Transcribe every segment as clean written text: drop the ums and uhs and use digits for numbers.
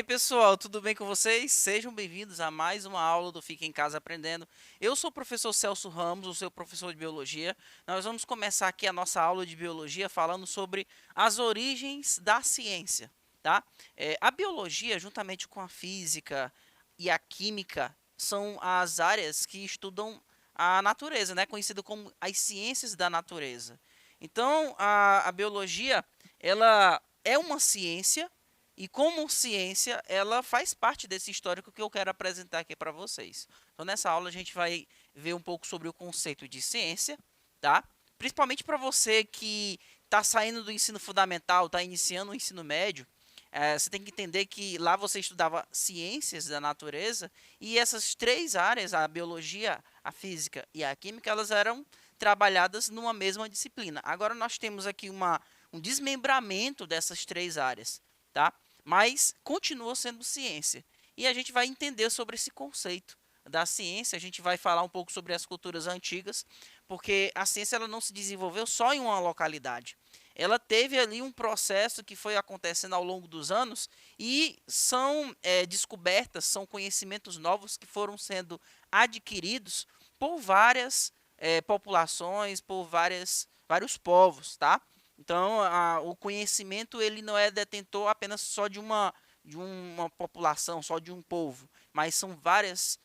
aí, pessoal, tudo bem com vocês? Sejam bem-vindos a mais uma aula do Fica em Casa Aprendendo. Eu sou o professor Celso Ramos, o seu professor de biologia. Nós vamos começar aqui a nossa aula de biologia falando sobre as origens da ciência, tá? A biologia, juntamente com a física e a química, são as áreas que estudam a natureza, né? Conhecido como as ciências da natureza. Então, a biologia, ela é uma ciência e como ciência, ela faz parte desse histórico que eu quero apresentar aqui para vocês. Então, nessa aula a gente vai ver um pouco sobre o conceito de ciência, tá? Principalmente para você que está saindo do ensino fundamental, está iniciando o ensino médio, você tem que entender que lá você estudava ciências da natureza e essas três áreas, a biologia, a física e a química, elas eram trabalhadas numa mesma disciplina. Agora nós temos aqui um desmembramento dessas três áreas, tá? Mas continua sendo ciência. E a gente vai entender sobre esse conceito da ciência, a gente vai falar um pouco sobre as culturas antigas, porque a ciência ela não se desenvolveu só em uma localidade. Ela teve ali um processo que foi acontecendo ao longo dos anos e são descobertas, são conhecimentos novos que foram sendo adquiridos por várias populações, por vários povos, tá? Então, o conhecimento ele não é detentor apenas só de uma população, só de um povo, mas são vários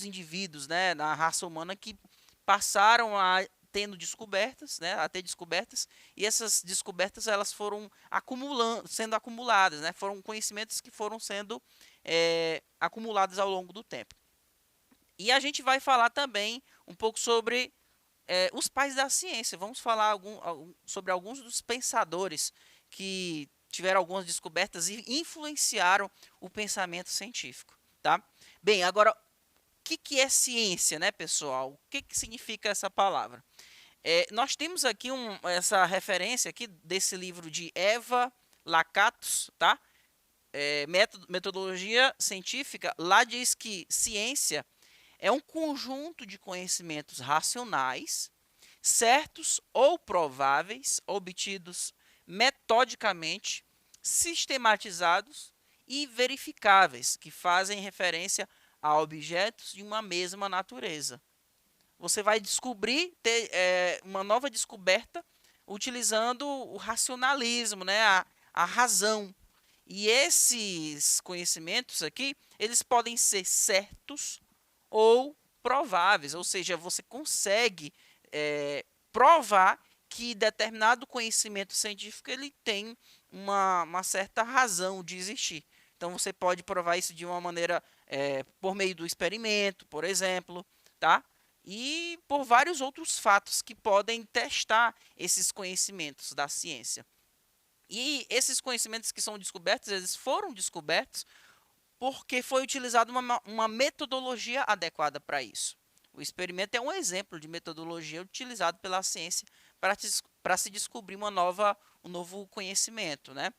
indivíduos, né, na raça humana que passaram a tendo descobertas, né, a ter descobertas, e essas descobertas elas foram sendo acumuladas, né, foram conhecimentos que foram sendo acumulados ao longo do tempo. E a gente vai falar também um pouco sobre os pais da ciência. Vamos falar sobre alguns dos pensadores que tiveram algumas descobertas e influenciaram o pensamento científico, tá? Bem, agora, o que é ciência, né, pessoal? O que significa essa palavra? Nós temos aqui essa referência aqui desse livro de Eva Lakatos, tá? Metodologia científica. Lá diz que ciência é um conjunto de conhecimentos racionais, certos ou prováveis, obtidos metodicamente, sistematizados e verificáveis, que fazem referência a objetos de uma mesma natureza. Você vai ter uma nova descoberta utilizando o racionalismo, né, a razão. E esses conhecimentos aqui, eles podem ser certos ou prováveis, ou seja, você consegue provar que determinado conhecimento científico ele tem uma certa razão de existir. Então você pode provar isso de uma maneira por meio do experimento, por exemplo, tá? E por vários outros fatos que podem testar esses conhecimentos da ciência. E esses conhecimentos que são descobertos, eles foram descobertos porque foi utilizada uma metodologia adequada para isso. O experimento é um exemplo de metodologia utilizada pela ciência para se descobrir um novo conhecimento, né?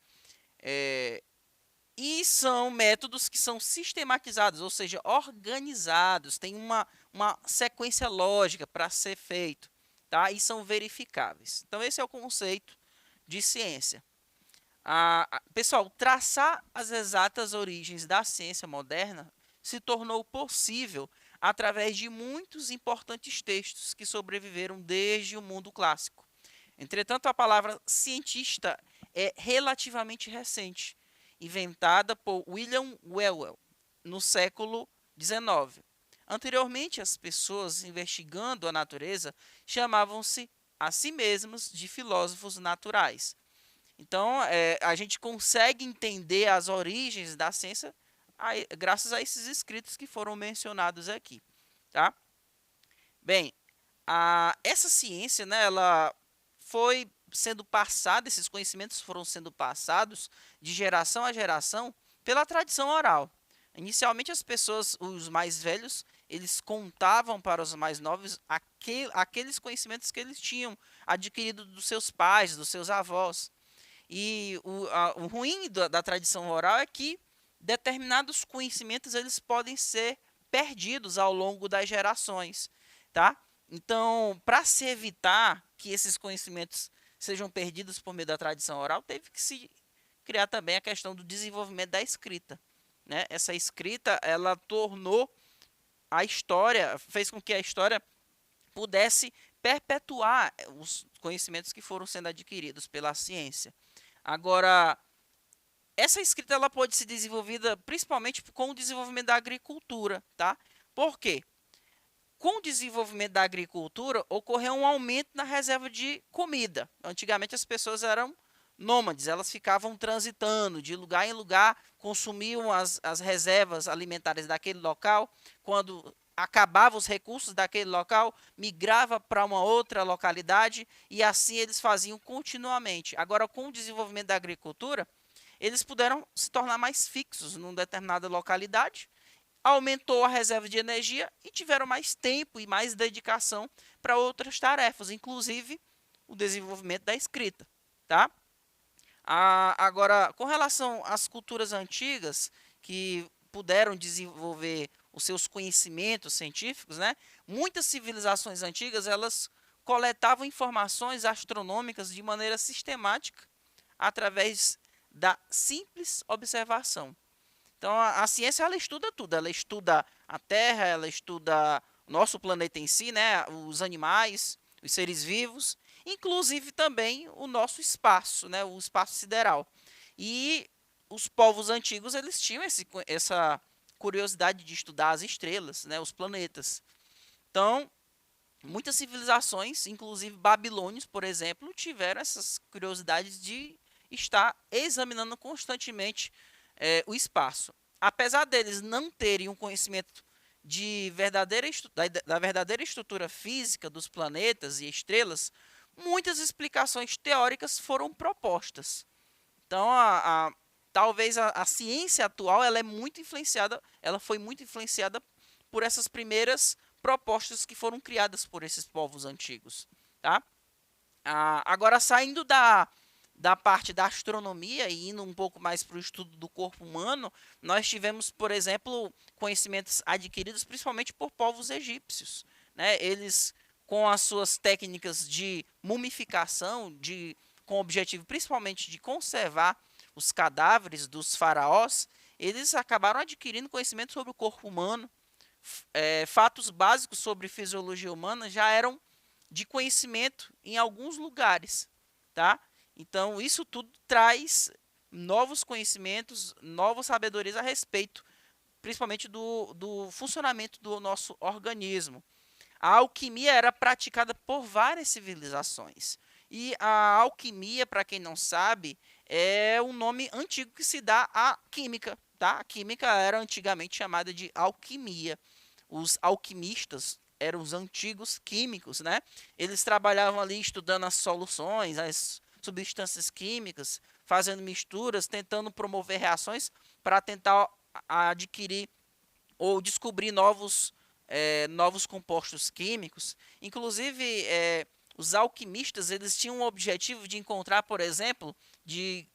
E são métodos que são sistematizados, ou seja, organizados, tem uma sequência lógica para ser feito, tá? E são verificáveis. Então esse é o conceito de ciência. Pessoal, traçar as exatas origens da ciência moderna se tornou possível através de muitos importantes textos que sobreviveram desde o mundo clássico. Entretanto, a palavra cientista é relativamente recente, inventada por William Whewell no século XIX. Anteriormente, as pessoas investigando a natureza chamavam-se a si mesmas de filósofos naturais. Então, a gente consegue entender as origens da ciência graças a esses escritos que foram mencionados aqui, tá? Bem, essa ciência, né, ela foi sendo passada, esses conhecimentos foram sendo passados de geração a geração pela tradição oral. Inicialmente, as pessoas, os mais velhos, eles contavam para os mais novos aqueles conhecimentos que eles tinham adquirido dos seus pais, dos seus avós. E o ruim da tradição oral é que determinados conhecimentos eles podem ser perdidos ao longo das gerações, tá? Então, para se evitar que esses conhecimentos sejam perdidos por meio da tradição oral, teve que se criar também a questão do desenvolvimento da escrita, né? Essa escrita, ela tornou a história, fez com que a história pudesse perpetuar os conhecimentos que foram sendo adquiridos pela ciência. Agora, essa escrita ela pode ser desenvolvida principalmente com o desenvolvimento da agricultura, tá? Por quê? Com o desenvolvimento da agricultura, ocorreu um aumento na reserva de comida. Antigamente as pessoas eram nômades, elas ficavam transitando de lugar em lugar, consumiam as reservas alimentares daquele local. Quando acabavam os recursos daquele local, migrava para uma outra localidade e assim eles faziam continuamente. Agora, com o desenvolvimento da agricultura, eles puderam se tornar mais fixos numa determinada localidade, aumentou a reserva de energia e tiveram mais tempo e mais dedicação para outras tarefas, inclusive o desenvolvimento da escrita, tá? Agora, com relação às culturas antigas que puderam desenvolver os seus conhecimentos científicos, né? Muitas civilizações antigas elas coletavam informações astronômicas de maneira sistemática através da simples observação. Então, a ciência ela estuda tudo. Ela estuda a Terra, ela estuda o nosso planeta em si, né? Os animais, os seres vivos, inclusive também o nosso espaço, né? O espaço sideral. E os povos antigos eles tinham essa curiosidade de estudar as estrelas, né? Os planetas. Então, muitas civilizações, inclusive babilônios, por exemplo, tiveram essas curiosidades de estar examinando constantemente o espaço. Apesar deles não terem um conhecimento da verdadeira estrutura física dos planetas e estrelas, muitas explicações teóricas foram propostas. Então, talvez a ciência atual ela é muito influenciada, ela foi muito influenciada por essas primeiras propostas que foram criadas por esses povos antigos, tá? Agora, saindo da parte da astronomia e indo um pouco mais para o estudo do corpo humano, nós tivemos, por exemplo, conhecimentos adquiridos principalmente por povos egípcios, né? Eles, com as suas técnicas de mumificação, com o objetivo principalmente de conservar os cadáveres dos faraós, eles acabaram adquirindo conhecimento sobre o corpo humano. Fatos básicos sobre fisiologia humana já eram de conhecimento em alguns lugares, tá? Então, isso tudo traz novos conhecimentos, novas sabedorias a respeito, principalmente do funcionamento do nosso organismo. A alquimia era praticada por várias civilizações. E a alquimia, para quem não sabe, é um nome antigo que se dá à química, tá? A química era antigamente chamada de alquimia. Os alquimistas eram os antigos químicos, né? Eles trabalhavam ali estudando as soluções, as substâncias químicas, fazendo misturas, tentando promover reações para tentar adquirir ou descobrir novos compostos químicos. Inclusive, os alquimistas eles tinham o objetivo de encontrar, por exemplo, de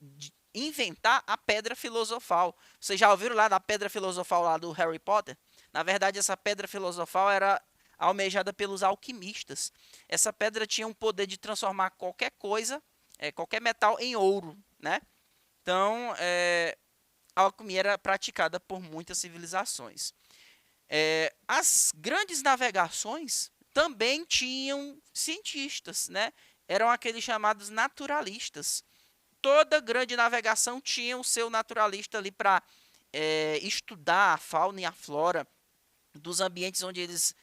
inventar a pedra filosofal. Vocês já ouviram lá da pedra filosofal lá do Harry Potter? Na verdade, essa pedra filosofal era almejada pelos alquimistas. Essa pedra tinha um poder de transformar qualquer coisa, qualquer metal, em ouro, né? Então, a alquimia era praticada por muitas civilizações. As grandes navegações também tinham cientistas, né? Eram aqueles chamados naturalistas. Toda grande navegação tinha o seu naturalista ali para estudar a fauna e a flora dos ambientes onde eles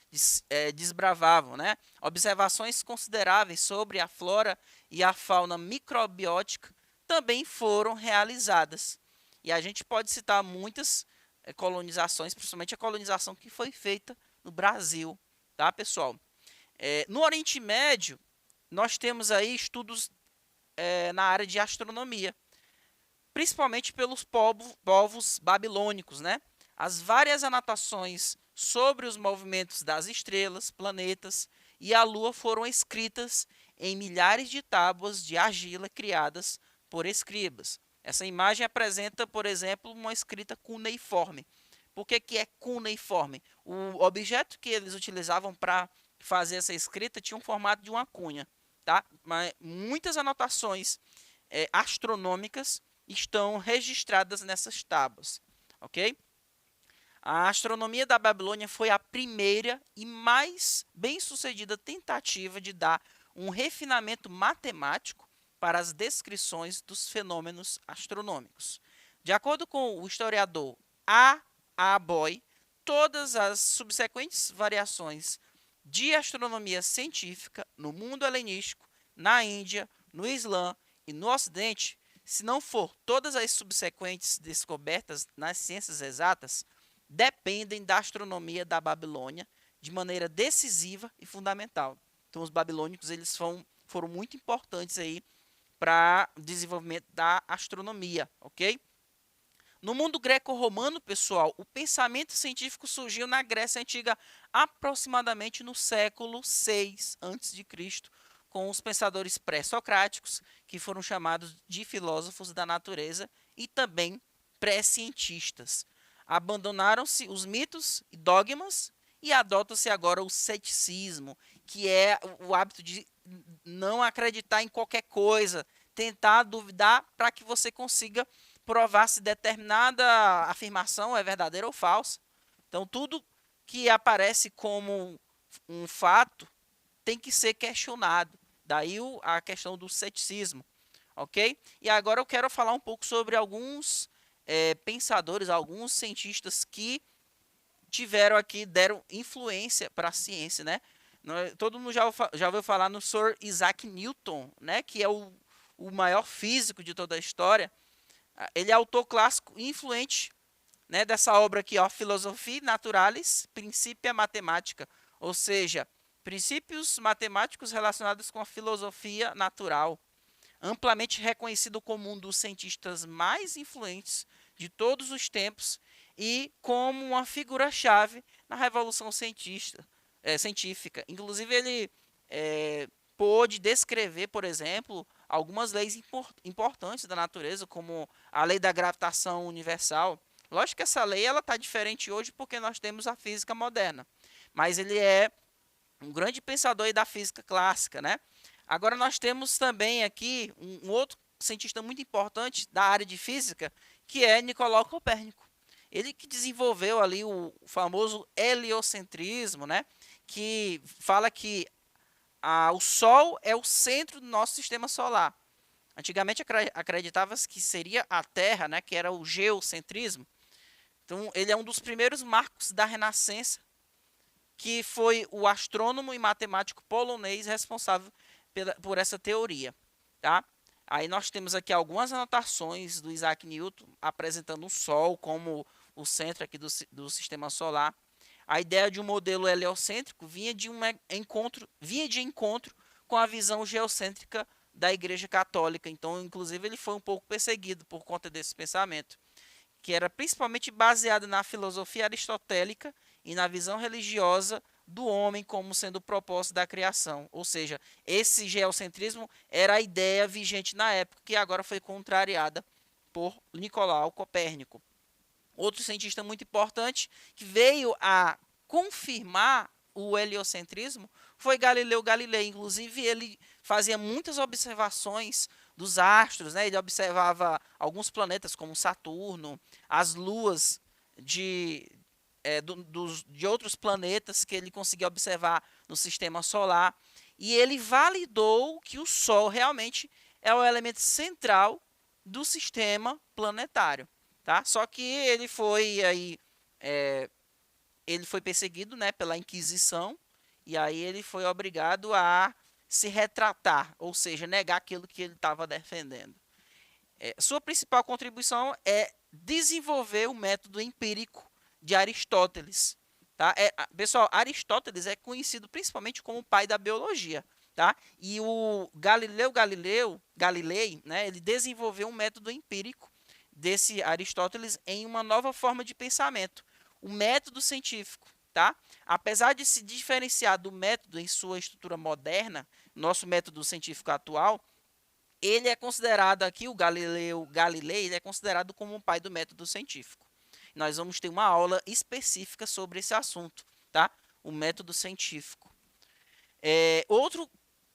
desbravavam, né? Observações consideráveis sobre a flora e a fauna microbiótica também foram realizadas. E a gente pode citar muitas colonizações, principalmente a colonização que foi feita no Brasil, tá, pessoal? No Oriente Médio, nós temos aí estudos na área de astronomia, principalmente pelos povos babilônicos, né? As várias anotações sobre os movimentos das estrelas, planetas e a Lua foram escritas em milhares de tábuas de argila criadas por escribas. Essa imagem apresenta, por exemplo, uma escrita cuneiforme. Por que é cuneiforme? O objeto que eles utilizavam para fazer essa escrita tinha um formato de uma cunha, tá? Mas muitas anotações astronômicas estão registradas nessas tábuas. ok? A astronomia da Babilônia foi a primeira e mais bem-sucedida tentativa de dar um refinamento matemático para as descrições dos fenômenos astronômicos. De acordo com o historiador A. A. Boy, todas as subsequentes variações de astronomia científica no mundo helenístico, na Índia, no Islã e no Ocidente, se não for todas as subsequentes descobertas nas ciências exatas, dependem da astronomia da Babilônia de maneira decisiva e fundamental. Então, os babilônicos eles foram muito importantes aí para o desenvolvimento da astronomia, ok? No mundo greco-romano, pessoal, o pensamento científico surgiu na Grécia Antiga aproximadamente no século 6 a.C., com os pensadores pré-socráticos, que foram chamados de filósofos da natureza, e também pré-cientistas. Abandonaram-se os mitos e dogmas e adota-se agora o ceticismo, que é o hábito de não acreditar em qualquer coisa, tentar duvidar para que você consiga provar se determinada afirmação é verdadeira ou falsa. Então, tudo que aparece como um fato tem que ser questionado. Daí a questão do ceticismo, ok? E agora eu quero falar um pouco sobre alguns pensadores, alguns cientistas que tiveram aqui, deram influência para a ciência, né? Todo mundo já ouviu falar no Sir Isaac Newton, né? Que é o maior físico de toda a história. Ele é autor clássico e influente, né, dessa obra aqui, ó, Philosophiae Naturalis Principia Mathematica, ou seja, princípios matemáticos relacionados com a filosofia natural, amplamente reconhecido como um dos cientistas mais influentes de todos os tempos e como uma figura-chave na revolução científica. Inclusive, ele pôde descrever, por exemplo, algumas leis importantes da natureza, como a lei da gravitação universal. Lógico que essa lei está diferente hoje porque nós temos a física moderna, mas ele é um grande pensador aí da física clássica, né? Agora nós temos também aqui um outro cientista muito importante da área de física, que é Nicolau Copérnico. Ele que desenvolveu ali o famoso heliocentrismo, né? Que fala que o Sol é o centro do nosso sistema solar. Antigamente acreditava-se que seria a Terra, né? Que era o geocentrismo. Então ele é um dos primeiros marcos da Renascença, que foi o astrônomo e matemático polonês responsável por essa teoria, tá? Aí nós temos aqui algumas anotações do Isaac Newton apresentando o Sol como o centro aqui do sistema solar. A ideia de um modelo heliocêntrico vinha de encontro com a visão geocêntrica da Igreja Católica. Então, inclusive, ele foi um pouco perseguido por conta desse pensamento, que era principalmente baseado na filosofia aristotélica e na visão religiosa do homem como sendo o propósito da criação. Ou seja, esse geocentrismo era a ideia vigente na época, que agora foi contrariada por Nicolau Copérnico. Outro cientista muito importante que veio a confirmar o heliocentrismo foi Galileu Galilei. Inclusive, ele fazia muitas observações dos astros, né? Ele observava alguns planetas como Saturno, as luas de outros planetas que ele conseguia observar no sistema solar. E ele validou que o Sol realmente é o elemento central do sistema planetário. Tá? Só que ele foi perseguido, né, pela Inquisição, e aí ele foi obrigado a se retratar, ou seja, negar aquilo que ele estava defendendo. Sua principal contribuição é desenvolver o método empírico de Aristóteles. Tá? Pessoal, Aristóteles é conhecido principalmente como o pai da biologia. Tá? E o Galilei, né, ele desenvolveu um método empírico desse Aristóteles em uma nova forma de pensamento, o método científico. Tá? Apesar de se diferenciar do método em sua estrutura moderna, nosso método científico atual, ele é considerado aqui, o Galileu Galilei, ele é considerado como o pai do método científico. Nós vamos ter uma aula específica sobre esse assunto, tá? O método científico. Outro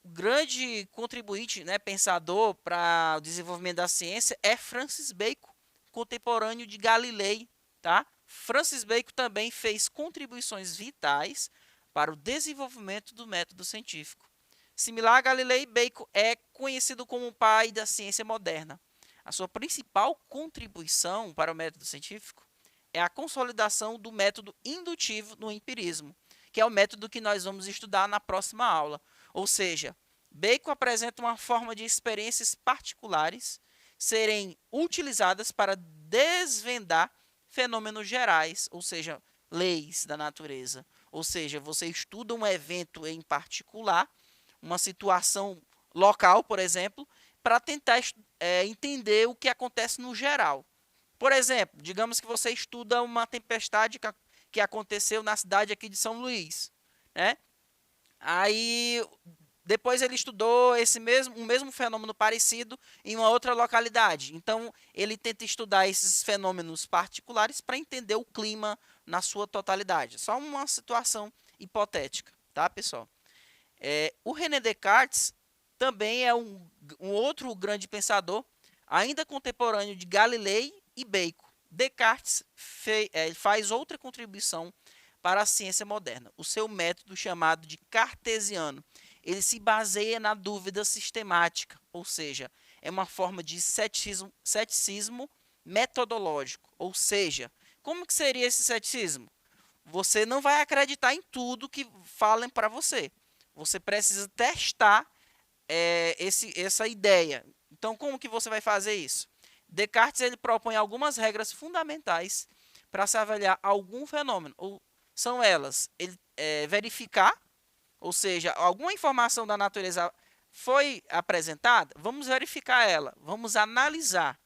grande contribuinte, né, pensador para o desenvolvimento da ciência é Francis Bacon, contemporâneo de Galilei. tá? Francis Bacon também fez contribuições vitais para o desenvolvimento do método científico. Similar a Galilei, Bacon é conhecido como o pai da ciência moderna. A sua principal contribuição para o método científico é a consolidação do método indutivo no empirismo, que é o método que nós vamos estudar na próxima aula. Ou seja, Bacon apresenta uma forma de experiências particulares serem utilizadas para desvendar fenômenos gerais, ou seja, leis da natureza. Ou seja, você estuda um evento em particular, uma situação local, por exemplo, para tentar entender o que acontece no geral. Por exemplo, digamos que você estuda uma tempestade que aconteceu na cidade aqui de São Luís, né? Aí depois ele estudou um mesmo fenômeno parecido em uma outra localidade. Então ele tenta estudar esses fenômenos particulares para entender o clima na sua totalidade. Só uma situação hipotética, tá, pessoal? O René Descartes também é um outro grande pensador, ainda contemporâneo de Galilei e Bacon. Descartes faz outra contribuição para a ciência moderna, o seu método chamado de cartesiano. Ele se baseia na dúvida sistemática, ou seja, é uma forma de ceticismo metodológico. Ou seja, como que seria esse ceticismo? Você não vai acreditar em tudo que falem para você. Você precisa testar essa ideia. Então, como que você vai fazer isso? Descartes ele propõe algumas regras fundamentais para se avaliar algum fenômeno. São elas, verificar, ou seja, alguma informação da natureza foi apresentada, vamos verificar ela, vamos analisar.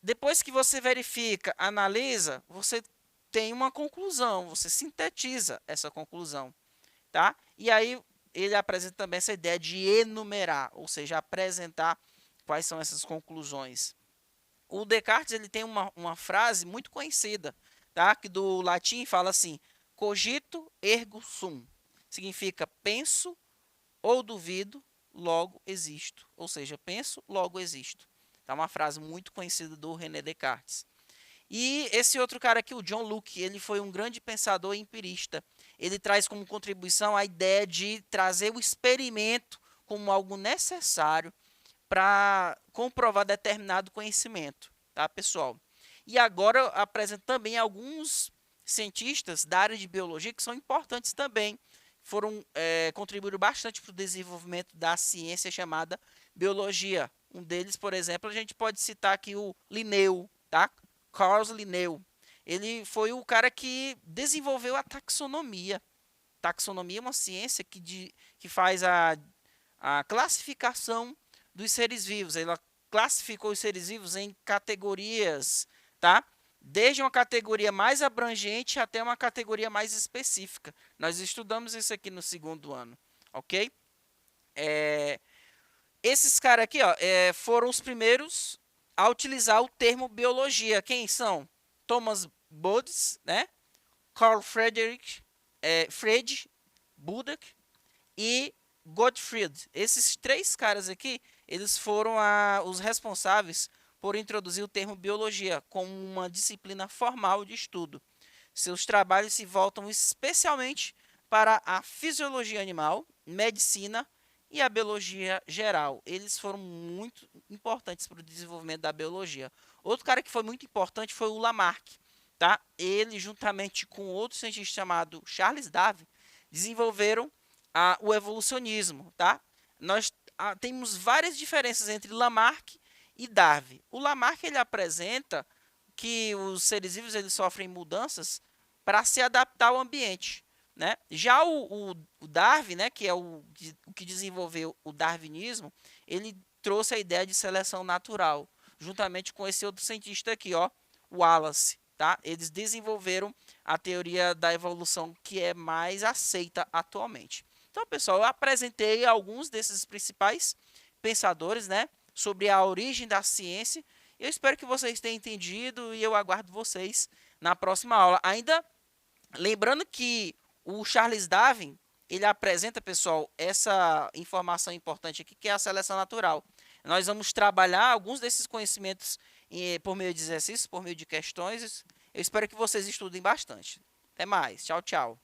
Depois que você verifica, analisa, você tem uma conclusão, você sintetiza essa conclusão, tá? E aí ele apresenta também essa ideia de enumerar, ou seja, apresentar quais são essas conclusões. O Descartes ele tem uma frase muito conhecida, tá? Que do latim fala assim: cogito ergo sum. Significa penso ou duvido, logo existo. Ou seja, penso, logo existo. Tá uma frase muito conhecida do René Descartes. E esse outro cara aqui, o John Locke, ele foi um grande pensador e empirista. Ele traz como contribuição a ideia de trazer o experimento como algo necessário para comprovar determinado conhecimento, tá, pessoal? E agora eu apresento também alguns cientistas da área de biologia que são importantes também, contribuíram bastante para o desenvolvimento da ciência chamada biologia. Um deles, por exemplo, a gente pode citar aqui o Linneu, tá? Carl Linneu. Ele foi o cara que desenvolveu a taxonomia. Taxonomia é uma ciência que faz a classificação dos seres vivos. Ela classificou os seres vivos em categorias, tá? Desde uma categoria mais abrangente até uma categoria mais específica. Nós estudamos isso aqui no segundo ano, ok? Esses caras aqui, ó, foram os primeiros a utilizar o termo biologia. Quem são? Thomas Bodes, né? Carl Friedrich Budak e Gottfried. Esses três caras aqui, eles foram os responsáveis por introduzir o termo biologia como uma disciplina formal de estudo. Seus trabalhos se voltam especialmente para a fisiologia animal, medicina e a biologia geral. Eles foram muito importantes para o desenvolvimento da biologia. Outro cara que foi muito importante foi o Lamarck, tá? Ele, juntamente com outro cientista chamado Charles Darwin, desenvolveram o evolucionismo, tá? Nós temos várias diferenças entre Lamarck e Darwin. O Lamarck ele apresenta que os seres vivos eles sofrem mudanças para se adaptar ao ambiente, né? Já o Darwin, né, que é o que desenvolveu o darwinismo, ele trouxe a ideia de seleção natural, juntamente com esse outro cientista aqui, ó, o Wallace, tá? Eles desenvolveram a teoria da evolução que é mais aceita atualmente. Então, pessoal, eu apresentei alguns desses principais pensadores, né, sobre a origem da ciência. Eu espero que vocês tenham entendido e eu aguardo vocês na próxima aula. Ainda lembrando que o Charles Darwin, ele apresenta, pessoal, essa informação importante aqui, que é a seleção natural. Nós vamos trabalhar alguns desses conhecimentos por meio de exercícios, por meio de questões. Eu espero que vocês estudem bastante. Até mais. Tchau, tchau.